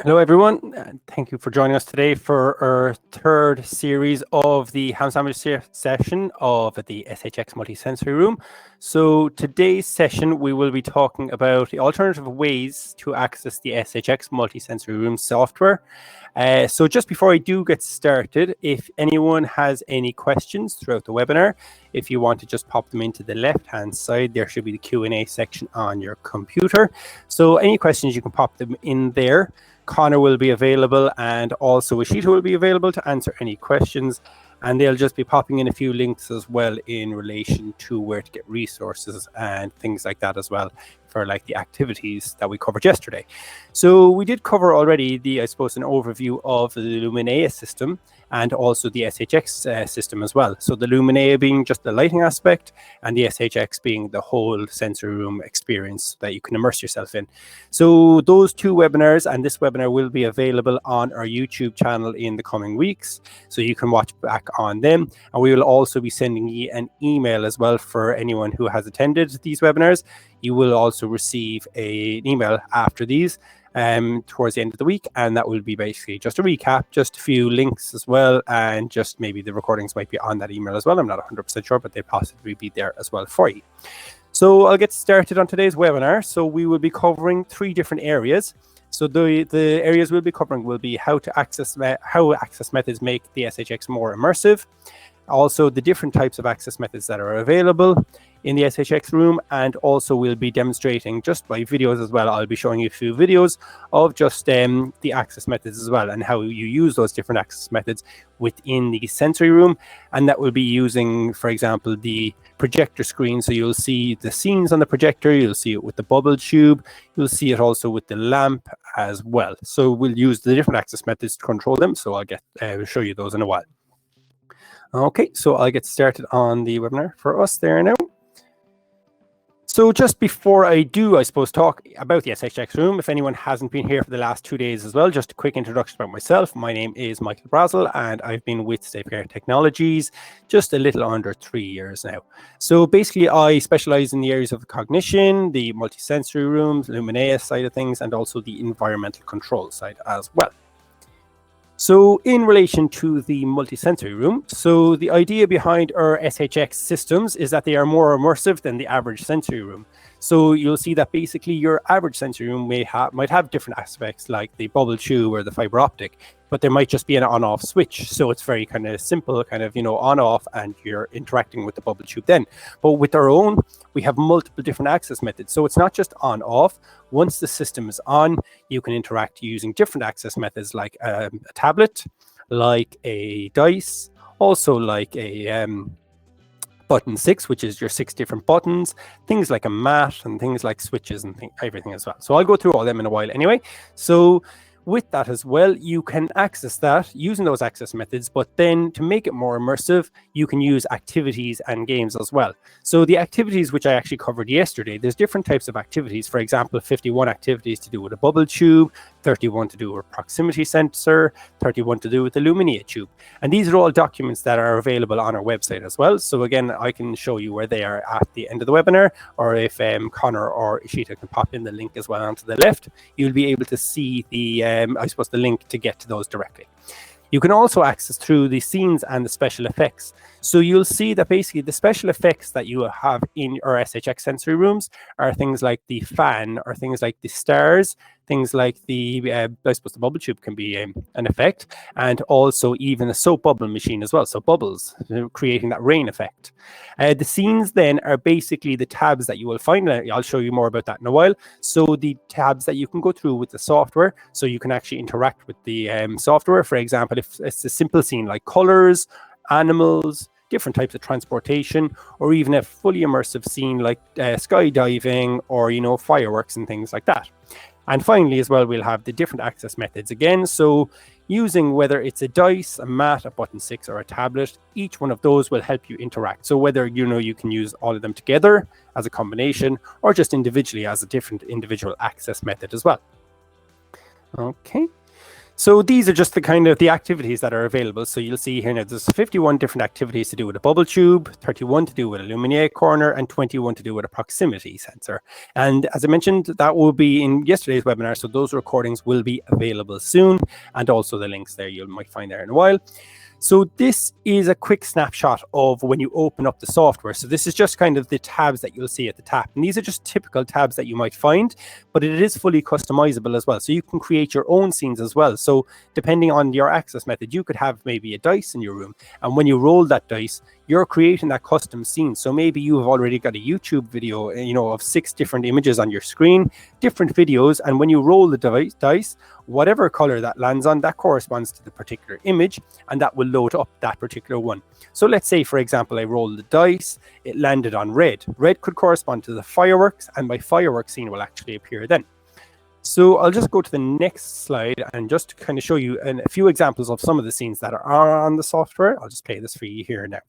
Hello, everyone. Thank you for joining us today for our third series of the hand sandwich session of the SHX Multisensory Room. So today's session, we will be talking about the alternative ways to access the SHX Multisensory Room software. So just before I do get started, if anyone has any questions throughout the webinar, if you want to just pop them into the left-hand side, there should be the Q&A section on your computer. So any questions, you can pop them in there. Connor will be available, and also Ashita will be available to answer any questions, and they'll just be popping in a few links as well in relation to where to get resources and things like that as well for like the activities that we covered yesterday. So we did cover already I suppose an overview of the Luminea system and also the SHX system as well. So the Luminea being just the lighting aspect, and the SHX being the whole sensory room experience that you can immerse yourself in. So those two webinars and this webinar will be available on our YouTube channel in the coming weeks, so you can watch back on them. And we will also be sending you an email as well for anyone who has attended these webinars. You will also receive an email after these towards the end of the week, and that will be basically just a recap, just a few links as well, and just maybe the recordings might be on that email as well. I'm not 100% sure, but they possibly be there as well for you. So I'll get started on today's webinar. So we will be covering three different areas. So the areas we'll be covering will be how access methods make the SHX more immersive, also the different types of access methods that are available in the SHX room, and also we'll be demonstrating just by videos as well. I'll be showing you a few videos of just the access methods as well, and how you use those different access methods within the sensory room. And that will be using, for example, the projector screen. So you'll see the scenes on the projector, you'll see it with the bubble tube, you'll see it also with the lamp as well. So we'll use the different access methods to control them. So I'll show you those in a while. Okay, so I'll get started on the webinar for us there now. So just before I do, I suppose, talk about the SHX room, if anyone hasn't been here for the last 2 days as well, just a quick introduction about myself. My name is Michael Brazel, and I've been with Safeguard Technologies just a little under 3 years now. So basically, I specialize in the areas of cognition, the multisensory rooms, Luminea side of things, and also the environmental control side as well. So in relation to the multisensory room, so the idea behind our SHX systems is that they are more immersive than the average sensory room. So you'll see that basically your average sensory room might have different aspects like the bubble tube or the fiber optic, but there might just be an on-off switch. So it's very kind of simple, kind of, on-off, and you're interacting with the bubble tube then. But with our own, we have multiple different access methods. So it's not just on-off. Once the system is on, you can interact using different access methods like a tablet, like a dice, also like a button 6, which is your 6 different buttons, things like a mat and things like switches and everything as well. So I'll go through all them in a while anyway. So with that as well, you can access that using those access methods, but then to make it more immersive, you can use activities and games as well. So the activities, which I actually covered yesterday, there's different types of activities. For example, 51 activities to do with a bubble tube, 31 to do with a proximity sensor, 31 to do with the Luminea tube. And these are all documents that are available on our website as well. So again, I can show you where they are at the end of the webinar, or if Connor or Ishita can pop in the link as well onto the left, you'll be able to see the I suppose the link to get to those directly. You can also access through the scenes and the special effects. So you'll see that basically the special effects that you have in our SHX sensory rooms are things like the fan, or things like the stars, things like the, I suppose the bubble tube can be an effect, and also even a soap bubble machine as well. So bubbles, creating that rain effect. The scenes then are basically the tabs that you will find. I'll show you more about that in a while. So the tabs that you can go through with the software, so you can actually interact with the software. For example, if it's a simple scene like colors, animals, different types of transportation, or even a fully immersive scene like skydiving or fireworks and things like that. And finally as well, we'll have the different access methods again. So using whether it's a dice, a mat, a button 6, or a tablet, each one of those will help you interact. So whether you can use all of them together as a combination, or just individually as a different individual access method as well. Okay. So these are just the kind of the activities that are available. So you'll see here now there's 51 different activities to do with a bubble tube, 31 to do with a luminaire corner, and 21 to do with a proximity sensor. And as I mentioned, that will be in yesterday's webinar. So those recordings will be available soon. And also the links there you might find there in a while. So this is a quick snapshot of when you open up the software. So this is just kind of the tabs that you'll see at the top. And these are just typical tabs that you might find, but it is fully customizable as well. So you can create your own scenes as well. So depending on your access method, you could have maybe a dice in your room. And when you roll that dice, you're creating that custom scene. So maybe you have already got a YouTube video, of 6 different images on your screen, different videos. And when you roll the dice, whatever color that lands on, that corresponds to the particular image, and that will load up that particular one. So let's say, for example, I rolled the dice, it landed on red. Red could correspond to the fireworks, and my fireworks scene will actually appear then. So I'll just go to the next slide and just kind of show you a few examples of some of the scenes that are on the software. I'll just play this for you here now.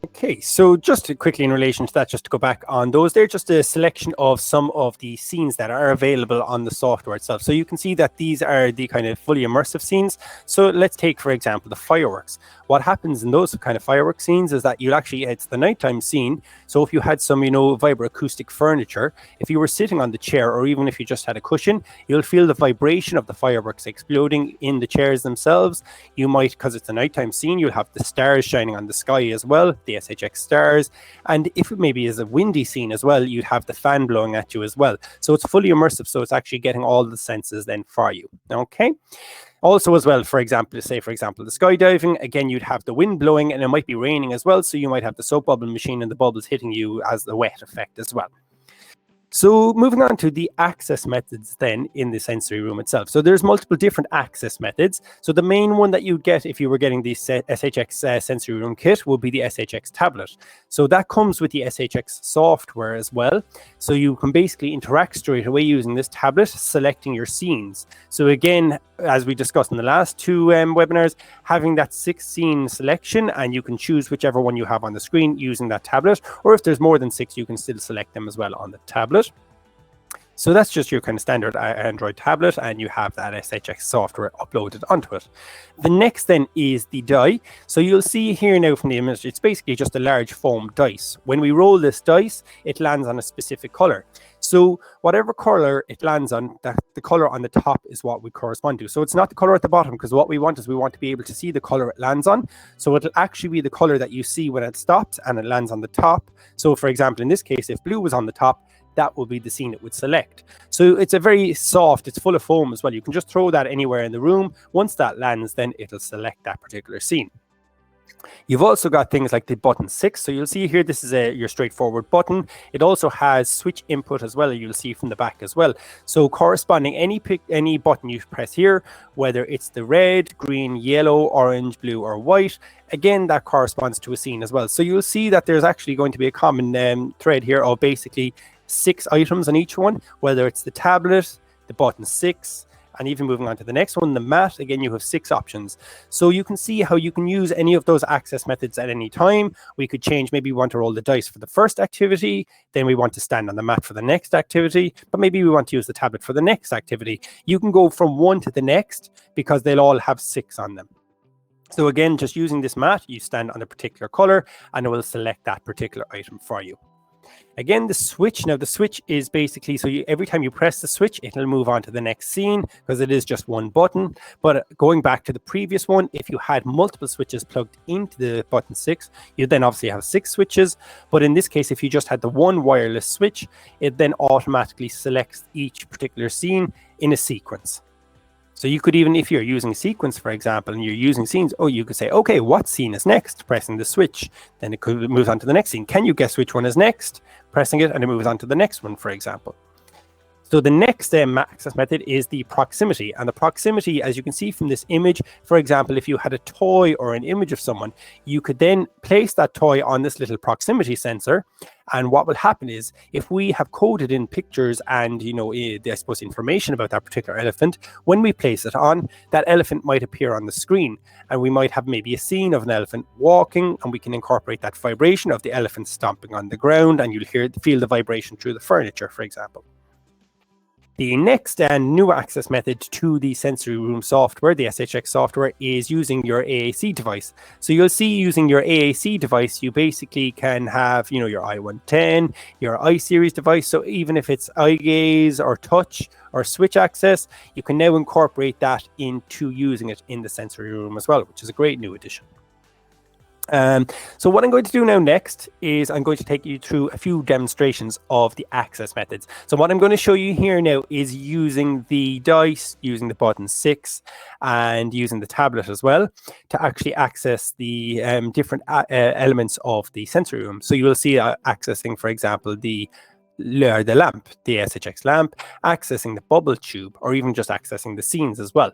Okay, so just quickly in relation to that, just to go back on those, they're just a selection of some of the scenes that are available on the software itself. So you can see that these are the kind of fully immersive scenes. So let's take, for example, the fireworks. What happens in those kind of fireworks scenes is that you'll actually, it's the nighttime scene. So if you had some, vibroacoustic furniture, if you were sitting on the chair, or even if you just had a cushion, you'll feel the vibration of the fireworks exploding in the chairs themselves. You might, because it's a nighttime scene, you'll have the stars shining on the sky as well, the SHX stars. And if it maybe is a windy scene as well, you'd have the fan blowing at you as well. So it's fully immersive. So it's actually getting all the senses then for you. Okay. Also as well, for example, the skydiving, again, you'd have the wind blowing and it might be raining as well. So you might have the soap bubble machine and the bubbles hitting you as the wet effect as well. So moving on to the access methods then in the sensory room itself. So there's multiple different access methods. So the main one that you get if you were getting the SHX sensory room kit will be the SHX tablet. So that comes with the SHX software as well. So you can basically interact straight away using this tablet, selecting your scenes. So again, as we discussed in the last 2 webinars, having that 6 scene selection, and you can choose whichever one you have on the screen using that tablet, or if there's more than 6, you can still select them as well on the tablet. So that's just your kind of standard Android tablet, and you have that SHX software uploaded onto it. The next then is the die. So you'll see here now from the image, it's basically just a large foam dice. When we roll this dice, it lands on a specific color. So whatever color it lands on, the color on the top is what we correspond to. So it's not the color at the bottom, because what we want is we want to be able to see the color it lands on. So it'll actually be the color that you see when it stops and it lands on the top. So for example, in this case, if blue was on the top, that will be the scene it would select. So it's a very soft, it's full of foam as well. You can just throw that anywhere in the room. Once that lands, then it'll select that particular scene. You've also got things like the button 6. So you'll see here, this is your straightforward button. It also has switch input as well, you'll see from the back as well. So corresponding any button you press here, whether it's the red, green, yellow, orange, blue, or white, again, that corresponds to a scene as well. So you'll see that there's actually going to be a common thread here of basically 6 items on each one, whether it's the tablet, the button 6, and even moving on to the next one, the mat, again, you have 6 options. So you can see how you can use any of those access methods at any time. We could change, maybe we want to roll the dice for the first activity, then we want to stand on the mat for the next activity, but maybe we want to use the tablet for the next activity. You can go from one to the next because they'll all have 6 on them. So again, just using this mat, you stand on a particular color and it will select that particular item for you. Again, the switch, now the switch is basically, so every time you press the switch, it'll move on to the next scene because it is just one button. But going back to the previous one, if you had multiple switches plugged into the button 6, you then obviously have 6 switches. But in this case, if you just had the one wireless switch, it then automatically selects each particular scene in a sequence. So you could even, if you're using a sequence, for example, and you're using scenes, you could say, okay, what scene is next? Pressing the switch. Then it could move on to the next scene. Can you guess which one is next? Pressing it, and it moves on to the next one, for example. So the next access method is the proximity. And the proximity, as you can see from this image, for example, if you had a toy or an image of someone, you could then place that toy on this little proximity sensor. And what will happen is, if we have coded in pictures and, I suppose, information about that particular elephant, when we place it on, that elephant might appear on the screen. And we might have maybe a scene of an elephant walking, and we can incorporate that vibration of the elephant stomping on the ground, and you'll feel the vibration through the furniture, for example. The next and new access method to the sensory room software, the SHX software, is using your AAC device. So you'll see, using your AAC device, you basically can have, your i110, your iSeries device. So even if it's eye gaze or touch or switch access, you can now incorporate that into using it in the sensory room as well, which is a great new addition. So what I'm going to do now next is I'm going to take you through a few demonstrations of the access methods. So what I'm going to show you here now is using the dice, using the button 6, and using the tablet as well to actually access the different elements of the sensory room. So you will see accessing, for example, the lamp, the SHX lamp, accessing the bubble tube, or even just accessing the scenes as well.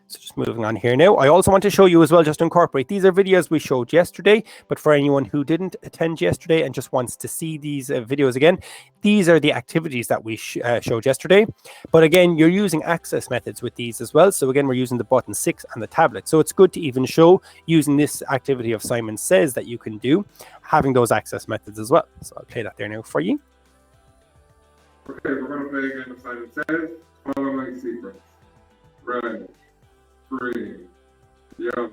So just moving on here now. I also want to show you as well, just to incorporate, these are videos we showed yesterday, but for anyone who didn't attend yesterday and just wants to see these videos again, these are the activities that we showed yesterday. But again, you're using access methods with these as well. So again, we're using the button 6 and the tablet. So it's good to even show using this activity of Simon Says that you can do, having those access methods as well. So I'll play that there now for you. Okay, we're going to play again with Simon Says, following sequence. Red, green, yellow.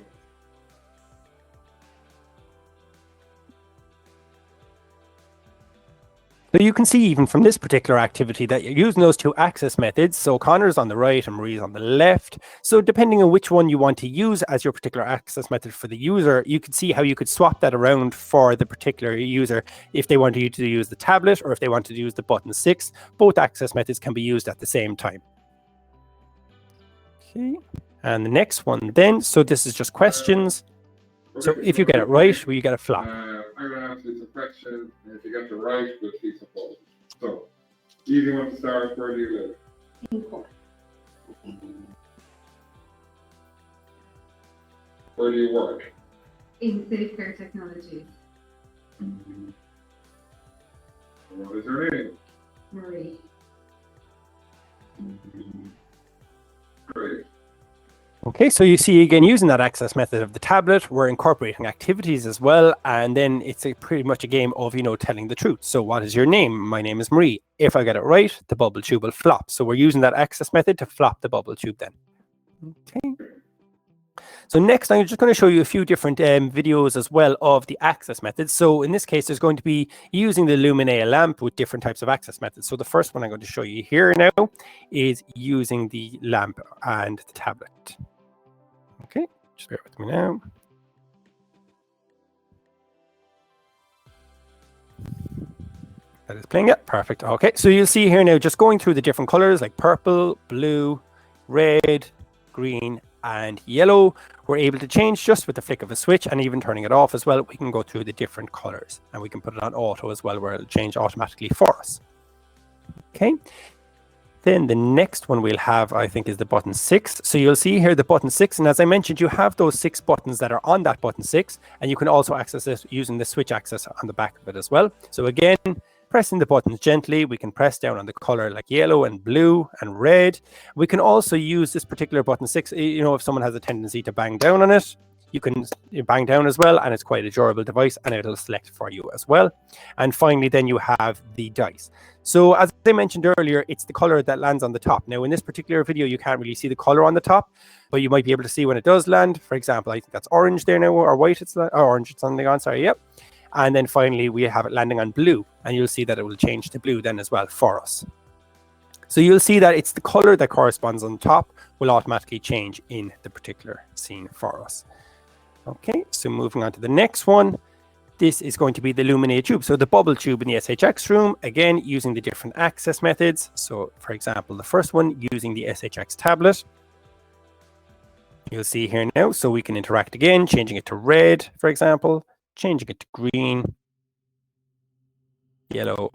So you can see even from this particular activity that you're using those two access methods. So Connor's on the right and Marie's on the left. So depending on which one you want to use as your particular access method for the user, you can see how you could swap that around for the particular user. If they wanted to use the tablet or if they wanted to use the button 6, both access methods can be used at the same time. Okay, and the next one then, so this is just questions. So if you get it right, well, you get a flop. I'm going to ask you some questions, and if you get the right, we'll see some falls. So, easy one to start. Where do you live? In Cork. Where do you work? In Safecare Technologies. What is your name? Marie. Great. Okay, so you see again, using that access method of the tablet, we're incorporating activities as well, and then it's pretty much a game of, telling the truth. So what is your name? My name is Marie. If I get it right, the bubble tube will flop. So we're using that access method to flop the bubble tube then. Okay. So next, I'm just going to show you a few different videos as well of the access methods. So in this case, there's going to be using the Luminea lamp with different types of access methods. So the first one I'm going to show you here now is using the lamp and the tablet. Okay, just bear with me now. That is playing it. Perfect. Okay, so you'll see here now, just going through the different colors like purple, blue, red, green, and yellow. We're able to change just with the flick of a switch, and even turning it off as well. We can go through the different colors, and we can put it on auto as well, where it'll change automatically for us. Okay. Then the next one we'll have, I think, is the button 6. So you'll see here the button 6. And as I mentioned, you have those 6 buttons that are on that button 6. And you can also access this using the switch access on the back of it as well. So again, Pressing the buttons gently, we can press down on the color like yellow and blue and red. We can also use this particular button 6, you know, if someone has a tendency to bang down on it, you can bang down as well, and it's quite a durable device, and it'll select for you as well. And finally, then you have the dice. So as I mentioned earlier, it's the color that lands on the top. Now, in this particular video, you can't really see the color on the top, but you might be able to see when it does land. For example, I think that's orange there now, or white, or orange, it's landing on, sorry, yep. And then finally, we have it landing on blue, and you'll see that it will change to blue then as well for us. So you'll see that it's the color that corresponds on top will automatically change in the particular scene for us. Okay, so moving on to the next one. This is going to be the illuminated tube. So the bubble tube in the SHX room, again, using the different access methods. So for example, the first one using the SHX tablet. You'll see here now, so we can interact again, changing it to red, for example, changing it to green, yellow.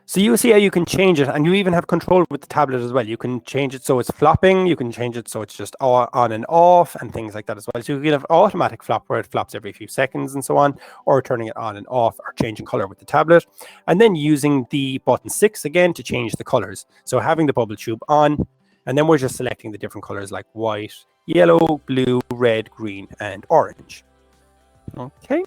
So you'll see how you can change it, and you even have control with the tablet as well. You can change it so it's flopping, you can change it so it's just on and off and things like that as well. So you can have automatic flop where it flops every few seconds and so on, or turning it on and off, or changing color with the tablet. And then using the button 6 again to change the colors. So having the bubble tube on, and then we're just selecting the different colors like white, yellow, blue, red, green, and orange. Okay.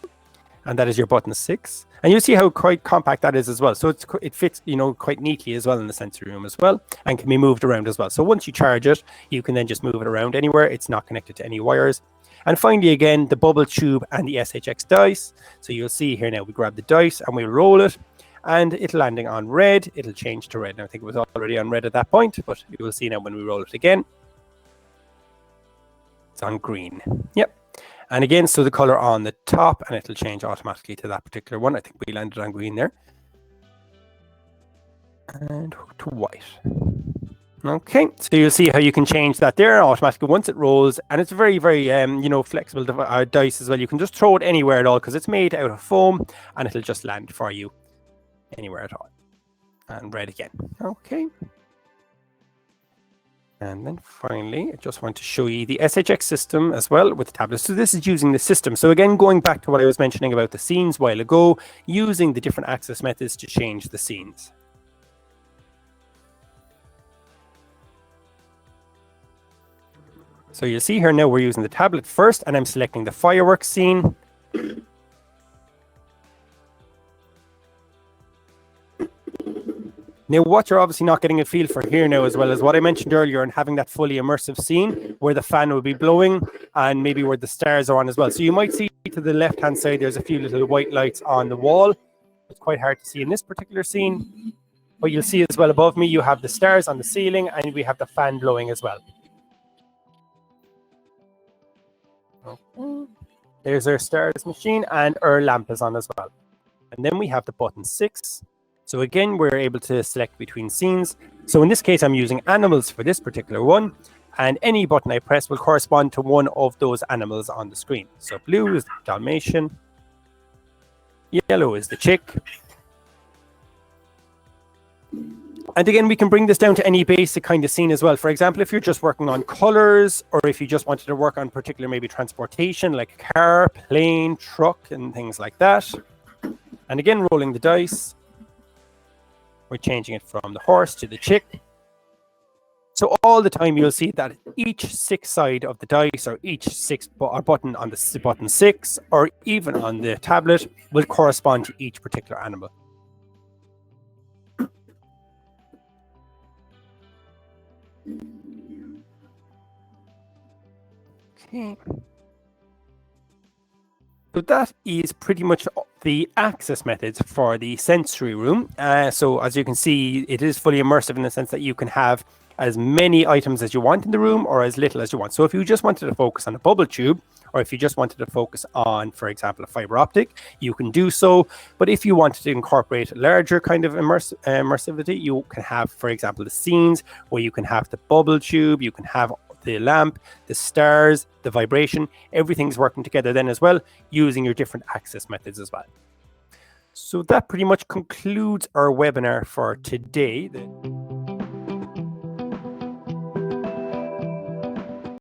And that is your button 6. And you see how quite compact that is as well. So it fits, you know, quite neatly as well in the sensory room as well, and can be moved around as well. So once you charge it, you can then just move it around anywhere. It's not connected to any wires. And finally, again, the bubble tube and the SHX dice. So you'll see here now, we grab the dice and we roll it, and it'll landing on red. It'll change to red. Now, I think it was already on red at that point, but you will see now when we roll it again, it's on green. Yep. And again, so the color on the top, and it'll change automatically to that particular one. I think we landed on green there. And to white. Okay, so you'll see how you can change that there automatically once it rolls. And it's very, very, you know, flexible dice as well. You can just throw it anywhere at all because it's made out of foam, and it'll just land for you anywhere at all. And red again. Okay. And then finally, I just want to show you the SHX system as well with the tablet. So this is using the system. So again, going back to what I was mentioning about the scenes a while ago, using the different access methods to change the scenes. So you'll see here now we're using the tablet first, and I'm selecting the fireworks scene. Now, what you're obviously not getting a feel for here now, as well as what I mentioned earlier, and having that fully immersive scene where the fan will be blowing and maybe where the stars are on as well. So you might see to the left-hand side, there's a few little white lights on the wall. It's quite hard to see in this particular scene, but you'll see as well above me, you have the stars on the ceiling, and we have the fan blowing as well. There's our stars machine, and our lamp is on as well. And then we have the button 6. So again, we're able to select between scenes. So in this case, I'm using animals for this particular one, and any button I press will correspond to one of those animals on the screen. So blue is the Dalmatian, yellow is the chick. And again, we can bring this down to any basic kind of scene as well. For example, if you're just working on colors, or if you just wanted to work on particular maybe transportation, like a car, plane, truck, and things like that. And again, rolling the dice. We're changing it from the horse to the chick. So all the time you'll see that each 6 side of the dice, or each button on the button 6, or even on the tablet, will correspond to each particular animal. Okay. So that is pretty much the access methods for the sensory room. So as you can see, it is fully immersive in the sense that you can have as many items as you want in the room, or as little as you want. So if you just wanted to focus on a bubble tube, or if you just wanted to focus on, for example, a fiber optic, you can do so. But if you wanted to incorporate larger kind of immersivity, you can have, for example, the scenes where you can have the bubble tube, you can have the lamp, the stars, the vibration, everything's working together then as well, using your different access methods as well. So that pretty much concludes our webinar for today.